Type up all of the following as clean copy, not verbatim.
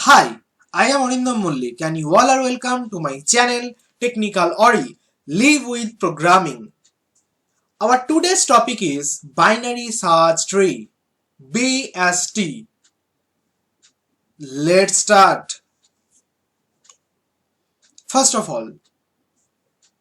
Hi, I am Arindam Mullik and you all are welcome to my channel Technical Ori, Live with Programming. Our today's topic is Binary Search Tree, BST. Let's start. First of all,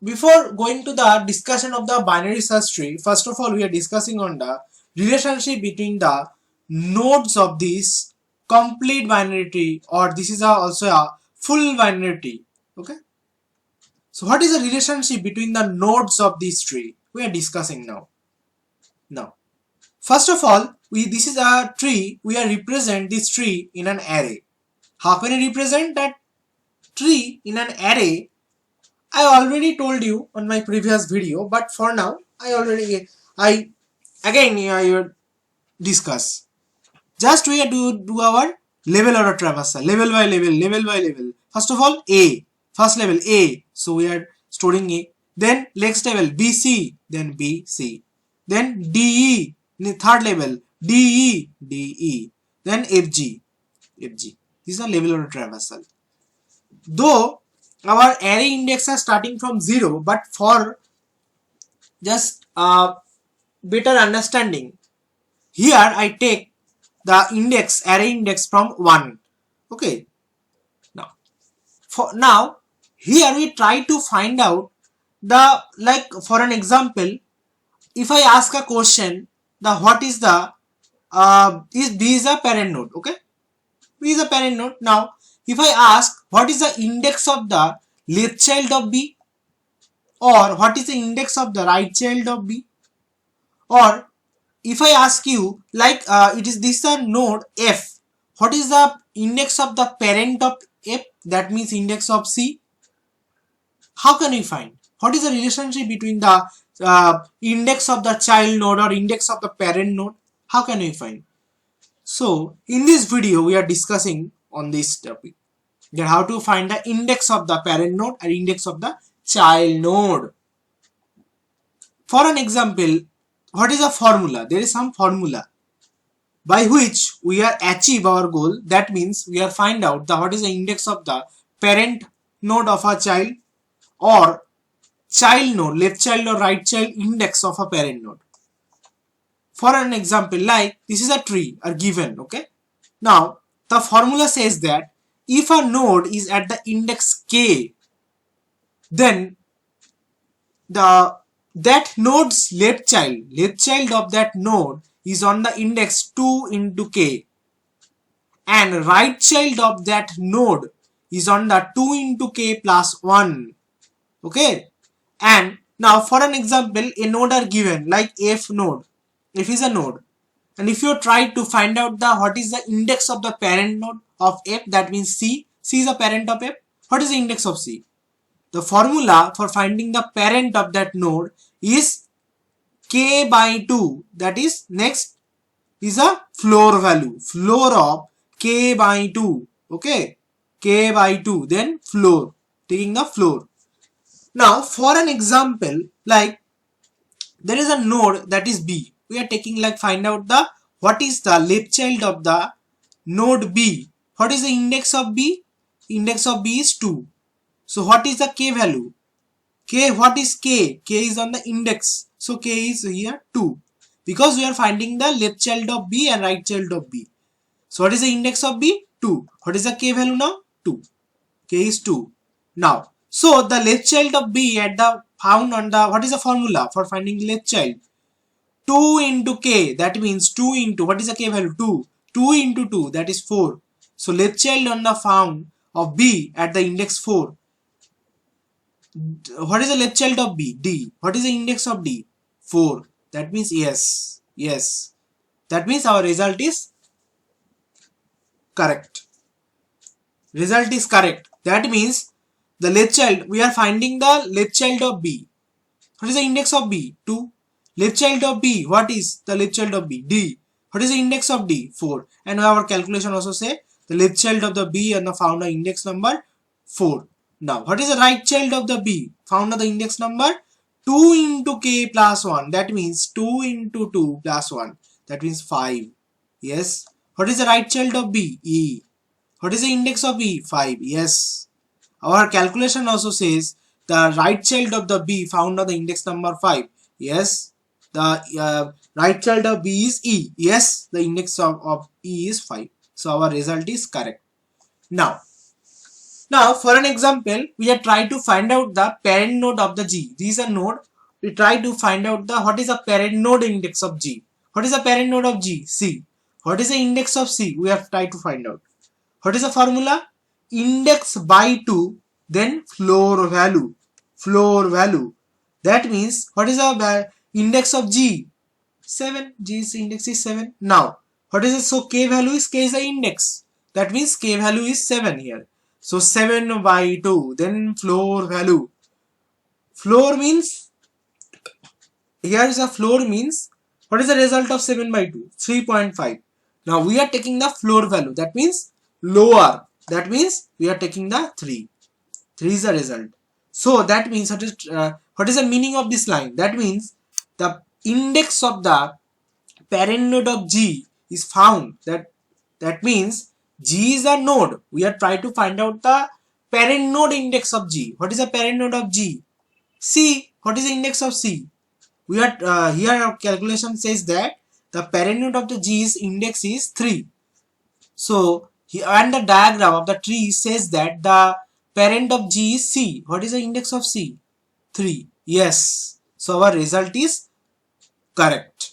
before going to the discussion of the binary search tree, first of all we are discussing on the relationship between the nodes of this complete binary tree, or this is also a full binary tree. Okay. So what is the relationship between the nodes of this tree? We are discussing now. First of all, this is a tree. We are represent this tree in an array. How can I represent that tree in an array? I already told you on my previous video, but for now, I will discuss. Just we are do our level order traversal, level by level, level by level. First of all, A. First level A. So we are storing A. Then next level BC. Then BC. Then DE. Third level DE. DE. Then FG. FG. These are level order traversal. Though our array index are starting from 0, but for just better understanding, here I take the index, array index from 1. Okay. Now here we try to find out the, like for an example, if I ask a question, the what is the is B is a parent node. Okay, B is a parent node. Now if I ask what is the index of the left child of B, or what is the index of the right child of B, or if I ask you like it is this a node F, what is the index of the parent of F, that means index of C. How can we find? What is the relationship between the index of the child node or index of the parent node? How can we find? So in this video we are discussing on this topic, that how to find the index of the parent node and index of the child node. For an example, what is a formula? There is some formula by which we are achieve our goal. That means we are find out the what is the index of the parent node of a child, or child node, left child or right child index of a parent node. For an example, like this is a tree are given. Okay. Now the formula says that if a node is at the index k, then that node's left child of that node is on the index 2 into k, and right child of that node is on the 2 into k plus 1. Okay. And now for an example, a node are given like F node. F is a node, and if you try to find out the what is the index of the parent node of F, that means C. C is a parent of F. What is the index of C? The formula for finding the parent of that node is k by 2. That is next is a floor value. Floor of k by 2. Okay. K by 2. Then floor. Taking the floor. Now for an example, like there is a node that is B. We are taking like find out the what is the left child of the node B. What is the index of B? Index of B is 2. So what is the k value? K, what is k? K is on the index. So k is here 2. Because we are finding the left child of B and right child of B. So what is the index of B? 2. What is the k value now? 2. K is 2. Now, so the left child of B at the found on the, what is the formula for finding the left child? 2 into k, that means 2 into, what is the k value? 2. 2 into 2, that is 4. So left child on the found of B at the index 4. What is the left child of B? D. What is the index of D? 4. That means yes. Yes. That means our result is correct. Result is correct. That means the left child, we are finding the left child of B. What is the index of B? 2. Left child of B, what is the left child of B? D. What is the index of D? 4. And our calculation also say the left child of the B and the found the index number 4. Now, what is the right child of the B? Found the index number 2 into k plus 1. That means 2 into 2 plus 1. That means 5. Yes. What is the right child of B? E. What is the index of B? 5. Yes. Our calculation also says the right child of the B found on the index number 5. Yes. The right child of B is E. Yes. The index of E is 5. So our result is correct. Now for an example, we are trying to find out the parent node of the G. This is a node. We try to find out the what is the parent node index of G. What is the parent node of G? C. What is the index of C? We have tried to find out. What is the formula? Index by 2, then floor value. Floor value. That means what is the index of G? 7. G's index is 7. Now, what is it? So K value is K is the index. That means K value is 7 here. So 7 by 2. Then floor value. Floor means, here is a floor means, what is the result of 7 by 2? 3.5. Now we are taking the floor value. That means lower. That means we are taking the 3. 3 is the result. So that means what is the meaning of this line? That means the index of the parent node of G is found. That means G is a node. We are trying to find out the parent node index of G. What is the parent node of G? C. What is the index of C? We are here our calculation says that the parent node of the G's index is 3. So here and the diagram of the tree says that the parent of G is C. What is the index of C? 3. Yes. So our result is correct.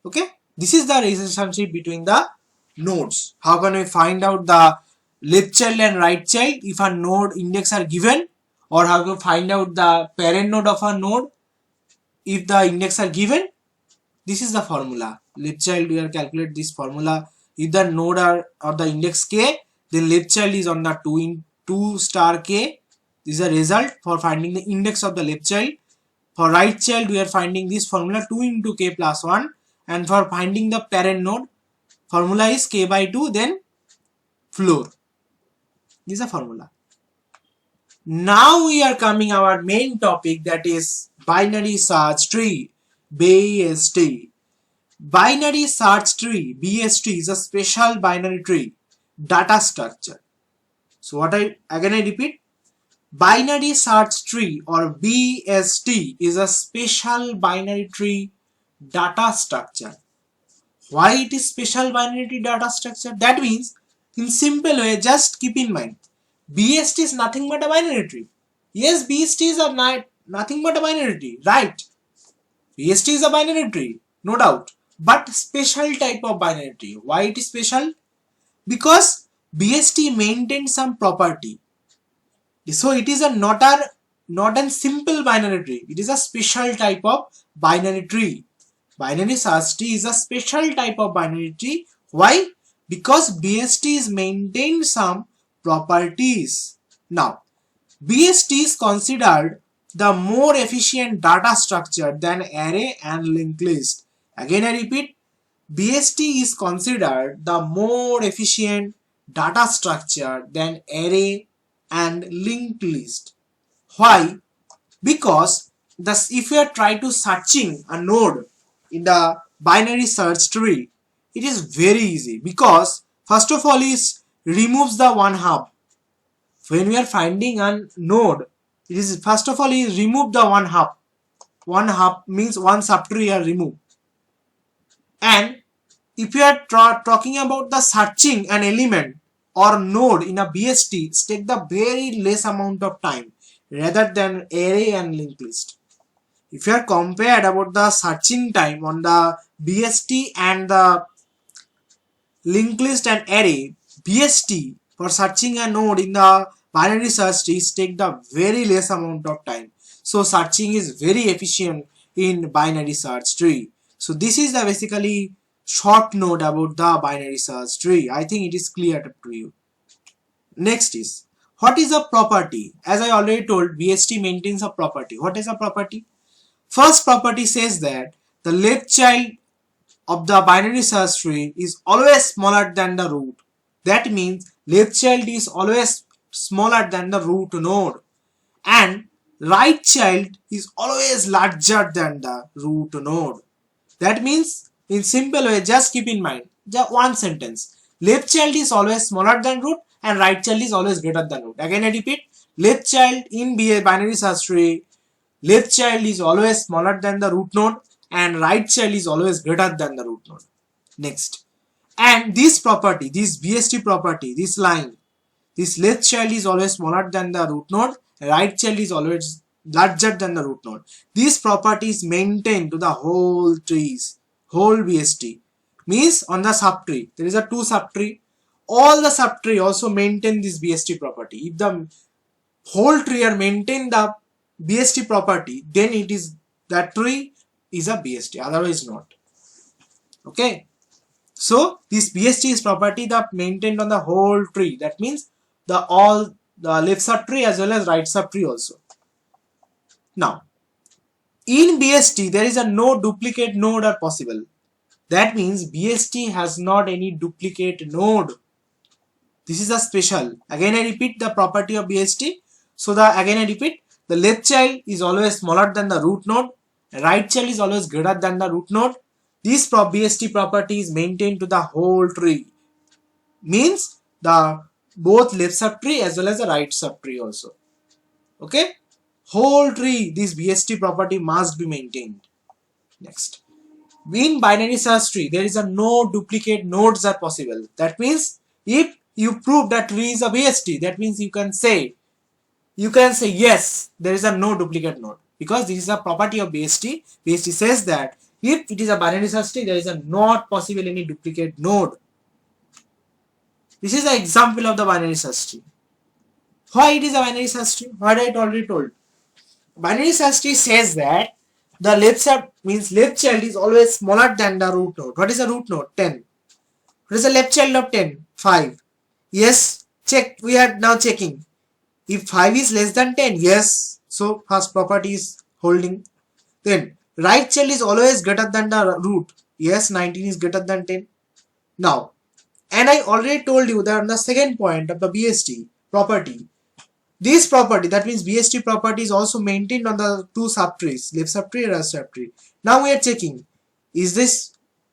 Okay. This is the relationship between the nodes. How can we find out the left child and right child if a node index are given, or how to find out the parent node of a node if the index are given? This is the formula. Left child, we are calculate this formula. If the node are or the index k, then left child is on the 2 star k. This is the result for finding the index of the left child. For right child, we are finding this formula 2 into k plus 1. And for finding the parent node, formula is k by 2, then floor. This is the formula. Now we are coming our main topic, that is binary search tree, BST. Binary search tree, BST, is a special binary tree data structure. So what I repeat, binary search tree or BST is a special binary tree data structure. Why it is special binary tree data structure? That means, in simple way, just keep in mind, BST is nothing but a binary tree. Yes, BSTs are nothing but a binary tree, right? BST is a binary tree, no doubt, but special type of binary tree. Why it is special? Because BST maintains some property. So it is not a simple binary tree. It is a special type of binary tree. Binary search tree is a special type of binary tree. Why? Because BST is maintained some properties. Now, BST is considered the more efficient data structure than array and linked list. Again I repeat, BST is considered the more efficient data structure than array and linked list. Why? Because if you are trying to searching a node in the binary search tree, it is very easy, because first of all it removes the one hop. When we are finding a node, it is first of all is remove the one hop. One hop means one subtree are removed. And if you are talking about the searching an element or node in a BST, it takes the very less amount of time rather than array and linked list. If you are compared about the searching time on the BST and the linked list and array, BST for searching a node in the binary search trees take the very less amount of time. So searching is very efficient in binary search tree. So this is the basically short note about the binary search tree. I think it is clear to you. Next is, what is a property? As I already told, BST maintains a property. What is a property? First property says that the left child of the binary search tree is always smaller than the root. That means left child is always smaller than the root node, and right child is always larger than the root node. That means, in simple way, just keep in mind just one sentence. Left child is always smaller than root and right child is always greater than root. Again I repeat, left child in binary search tree, left child is always smaller than the root node and right child is always greater than the root node. Next, and this property, this BST property, this line, this left child is always smaller than the root node, right child is always larger than the root node. These properties maintain to the whole trees, whole BST. Means on the subtree, there is a 2 subtree. All the subtree also maintain this BST property. If the whole tree are maintain the BST property, then it is that tree is a BST, otherwise not. Okay. So this BST is property that maintained on the whole tree. That means the all the left subtree as well as right subtree also. Now, in BST there is a no duplicate node are possible. That means BST has not any duplicate node. This is a special. Again I repeat the property of BST. So again I repeat, the left child is always smaller than the root node, right child is always greater than the root node. This BST property is maintained to the whole tree. Means the both left subtree as well as the right subtree also. Okay, whole tree this BST property must be maintained. Next, in binary search tree there is a no duplicate nodes are possible. That means if you prove that tree is a BST, that means you can say yes, there is a no duplicate node, because this is a property of BST. BST says that if it is a binary search tree, there is a not possible any duplicate node. This is an example of the binary search tree. Why it is a binary search tree? What I already told. Binary search tree says that the left side means left child is always smaller than the root node. What is the root node? 10. What is the left child of 10? 5. Yes, check. We are now checking. If 5 is less than 10, yes. So first property is holding. Then right child is always greater than the root. Yes, 19 is greater than 10. Now, and I already told you that on the second point of the BST property, this property, that means BST property, is also maintained on the 2 subtrees, left subtree and right subtree. Now we are checking, is this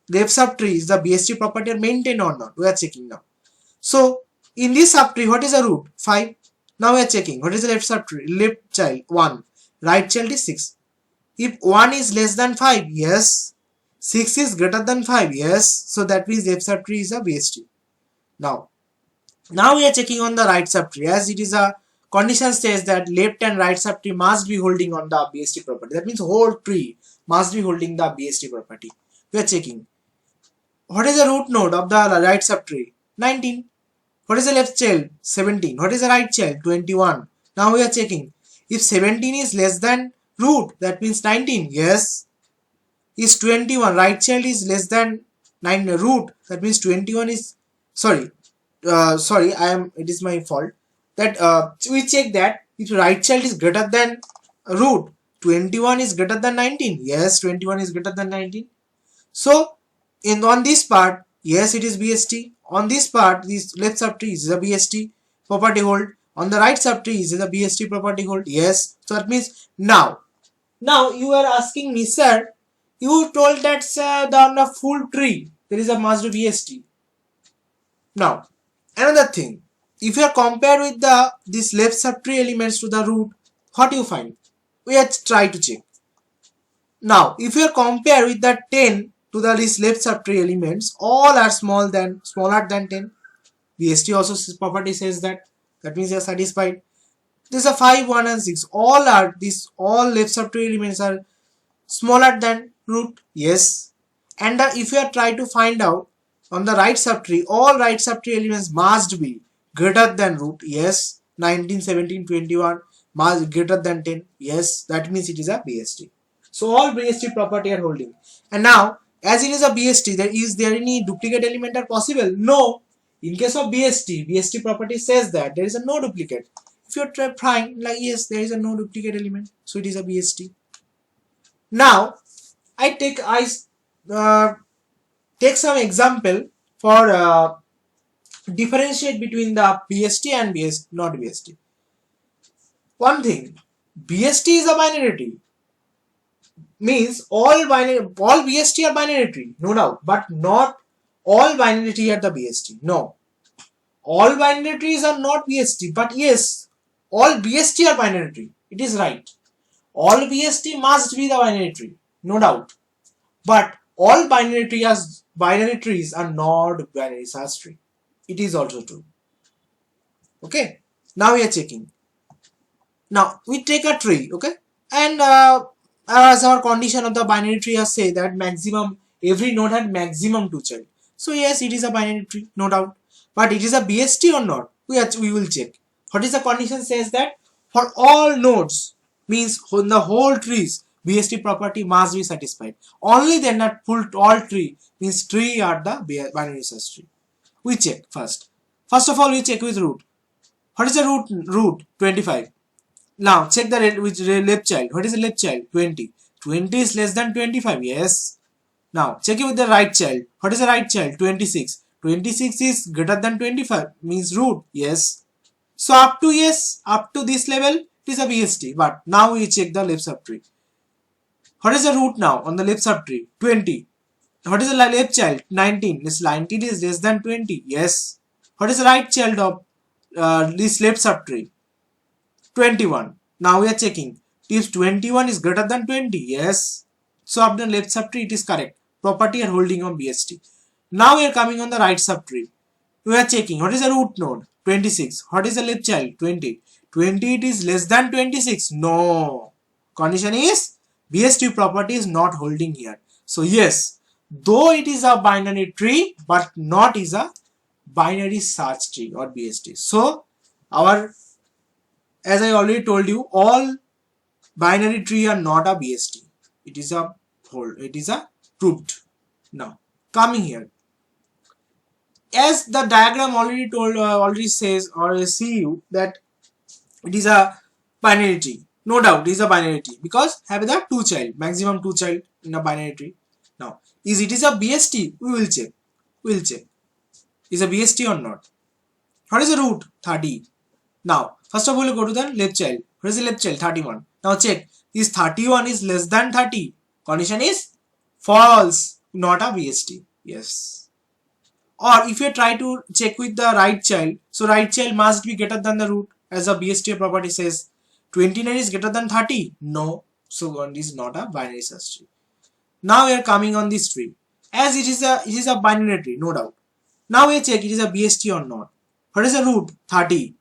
left subtree, is the BST property maintained or not? We are checking now. So in this subtree, what is the root? 5. Now we are checking, what is the left subtree? Left child 1, right child is 6. If 1 is less than 5, yes. 6 is greater than 5, yes. So that means left subtree is a BST. Now we are checking on the right subtree, as it is a condition says that left and right subtree must be holding on the BST property. That means whole tree must be holding the BST property. We are checking. What is the root node of the right subtree? 19. What is the left child? 17. What is the right child? 21. Now we are checking. If 17 is less than root, that means 19. Yes. Is 21. Right child is less than 9 root. That means 21 is sorry. It is my fault. That we check that if right child is greater than root, 21 is greater than 19. Yes, 21 is greater than 19. So on this part, yes, it is BST. On this part, this left subtree is a BST property hold. On the right subtree is a BST property hold. Yes. So that means now you are asking me, sir, you told that on the full tree there is a must BST. Now another thing, if you are compared with this left subtree elements to the root, what you find? We have try to check. Now if you are compared with the 10 to this left subtree elements, all are smaller than 10. BST also property says that. That means you are satisfied. This is a 5, 1 and 6. All left subtree elements are smaller than root. Yes. And if you are trying to find out on the right subtree, all right subtree elements must be greater than root. Yes. 19, 17, 21 must greater than 10. Yes. That means it is a BST. So all BST property are holding. And now as it is a BST, is there any duplicate element are possible? No. In case of BST property says that there is a no duplicate. If you are trying like yes, there is a no duplicate element, so it is a BST. Now I take some example for differentiate between the BST and not BST. One thing, BST is a binary tree. Means all BST are binary tree, no doubt, but not all binary tree are the BST. No. All binary trees are not BST, but yes, all BST are binary tree. It is right. All BST must be the binary tree, no doubt. But all binary trees are not binary search tree. It is also true. Okay. Now we are checking. Now we take a tree. Okay, and as our condition of the binary tree has said that maximum every node had maximum 2 child. So yes, it is a binary tree, no doubt. But it is a BST or not? We will check. What is the condition says that for all nodes means in the whole trees BST property must be satisfied. Only then that full all tree means tree are the binary search tree. We check first. First of all, we check with root. What is the root? 25. Now check the left child. What is the left child? 20. 20 is less than 25. Yes. Now check it with the right child. What is the right child? 26. 26 is greater than 25. Means root. Yes. So up to yes, up to this level, it is a BST. But now we check the left subtree. What is the root now on the left subtree? 20. What is the left child? 19. This 19 is less than 20. Yes. What is the right child of this left subtree? 21. Now we are checking if 21 is greater than 20. Yes. So after left subtree it is correct. Property are holding on BST. Now we are coming on the right subtree. We are checking what is the root node? 26. What is the left child? 20. 20 it is less than 26. No. Condition is BST property is not holding here. So yes, though it is a binary tree but not is a binary search tree or BST. So our, as I already told you, all binary tree are not a BST. It is a proved. Now coming here, as the diagram already says or see you that it is a binary tree. No doubt it is a binary tree because have the 2 child, maximum 2 child in a binary tree. Now is it is a BST? We will check. We will check. Is a BST or not? What is the root? 30. Now first of all you go to the left child. What is the left child? 31. Now check. Is 31 is less than 30? Condition is false. Not a BST. Yes. Or if you try to check with the right child, so right child must be greater than the root, as a BST property says. 29 is greater than 30. No. So it is not a binary search tree. Now we are coming on this tree. As it is a binary tree, no doubt. Now we check it is a BST or not. What is the root? 30.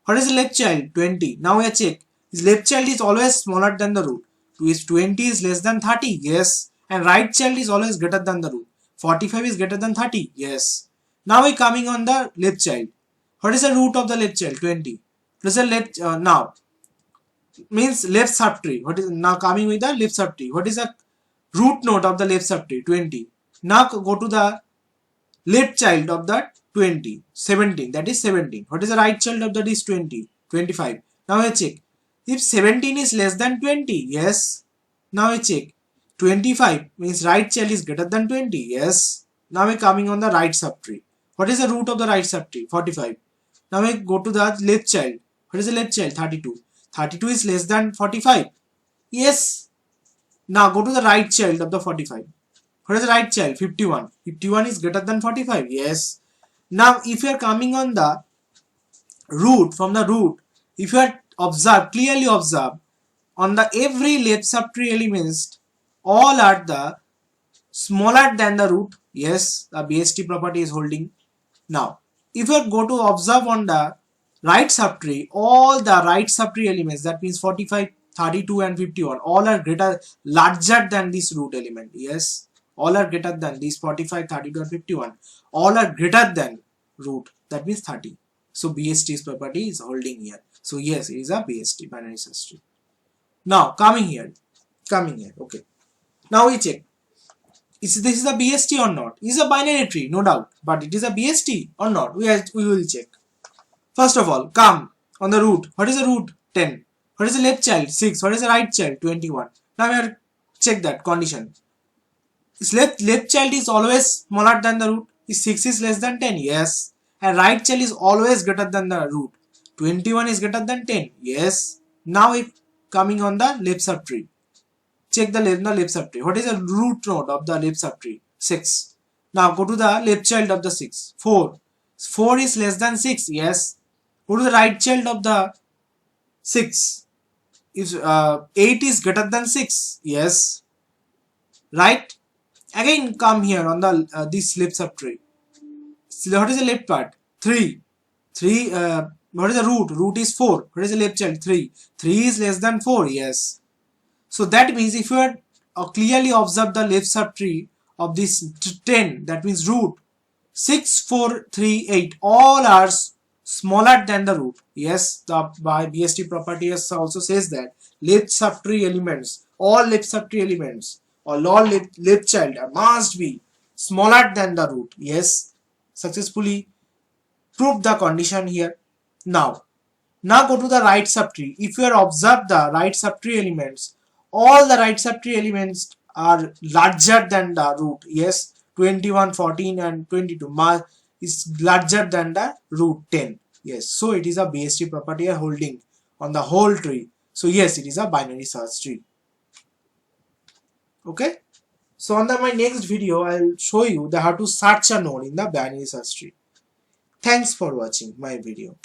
What is the left child? 20. Now we check. His left child is always smaller than the root. Is 20 is less than 30? Yes. And right child is always greater than the root. 45 is greater than 30? Yes. Now we coming on the left child. What is the root of the left child? 20. What is the left now? Means left subtree. What is now coming with the left subtree? What is the root node of the left subtree? 20. Now go to the left child of that 20. 17. That is 17. What is the right child of that is 20? 25. Now I check. If 17 is less than 20, yes. Now I check. 25 means right child is greater than 20, yes. Now we coming on the right subtree. What is the root of the right subtree? 45. Now we go to the left child. What is the left child? 32. 32 is less than 45. Yes. Now go to the right child of the 45. What is the right child? 51. 51 is greater than 45. Yes. Now if you are coming on the root, from the root, if you are clearly observe on the every left subtree elements, all are the smaller than the root. Yes, the BST property is holding. Now if you go to observe on the right subtree, all the right subtree elements, that means 45, 32 and 51, all are larger than this root element. Yes, all are greater than these 45, 32 and 51, all are greater than root, that means 30. So BST's property is holding here. So yes, it is a BST, binary search tree. Now coming here, okay. Now we check. Is this a BST or not? It is a binary tree, no doubt. But it is a BST or not? We will check. First of all, come on the root. What is the root? 10. What is the left child? 6. What is the right child? 21. Now we have to check that condition. Is left child is always smaller than the root. Is 6 is less than 10? Yes. And right child is always greater than the root. 21 is greater than 10? Yes. Now it coming on the left subtree. Check the left subtree. What is the root node of the left subtree? 6. Now go to the left child of the 6. 4. 4 is less than 6. Yes. Go to the right child of the 6. Is 8 is greater than 6. Yes. Right. Again come here on the this left subtree. So what is the left part? 3. 3. What is the root? Root is 4. What is the left child? 3. 3 is less than 4. Yes. So that means if you are clearly observe the left subtree of this 10, that means root 6, 4, 3, 8, all are smaller than the root. Yes, the by BST property also says that left subtree elements, all left subtree elements or all left child must be smaller than the root. Yes, successfully proved the condition here. Now go to the right subtree. If you are observe the right subtree elements, all the right subtree elements are larger than the root. Yes, 21, 14 and 22 is larger than the root 10. Yes, so it is a BST property holding on the whole tree. So yes, it is a binary search tree. Okay. So on my next video, I'll show you how to search a node in the binary search tree. Thanks for watching my video.